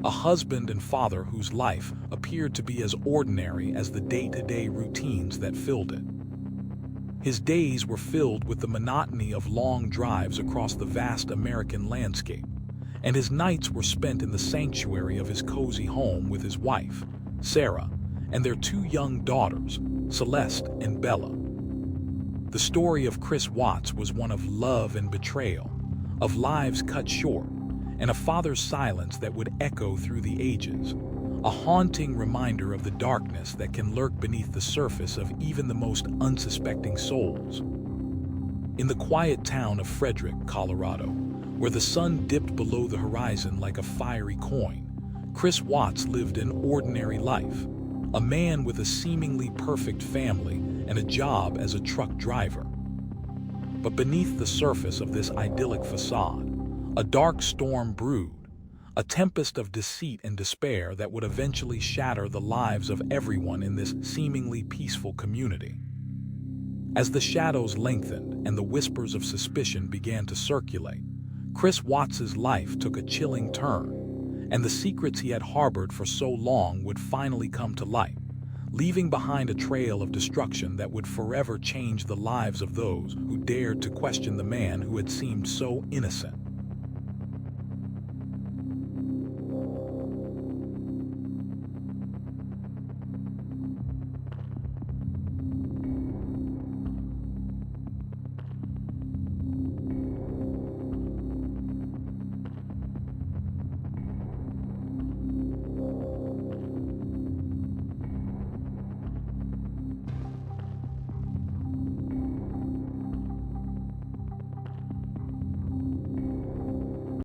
a husband and father whose life appeared to be as ordinary as the day-to-day routines that filled it. His days were filled with the monotony of long drives across the vast American landscape, and his nights were spent in the sanctuary of his cozy home with his wife, Sarah, and their two young daughters, Celeste and Bella. The story of Chris Watts was one of love and betrayal, of lives cut short, and a father's silence that would echo through the ages, a haunting reminder of the darkness that can lurk beneath the surface of even the most unsuspecting souls. In the quiet town of Frederick, Colorado, where the sun dipped below the horizon like a fiery coin, Chris Watts lived an ordinary life, a man with a seemingly perfect family and a job as a truck driver. But beneath the surface of this idyllic facade, a dark storm brewed, a tempest of deceit and despair that would eventually shatter the lives of everyone in this seemingly peaceful community. As the shadows lengthened and the whispers of suspicion began to circulate, Chris Watts's life took a chilling turn, and the secrets he had harbored for so long would finally come to light, leaving behind a trail of destruction that would forever change the lives of those who dared to question the man who had seemed so innocent.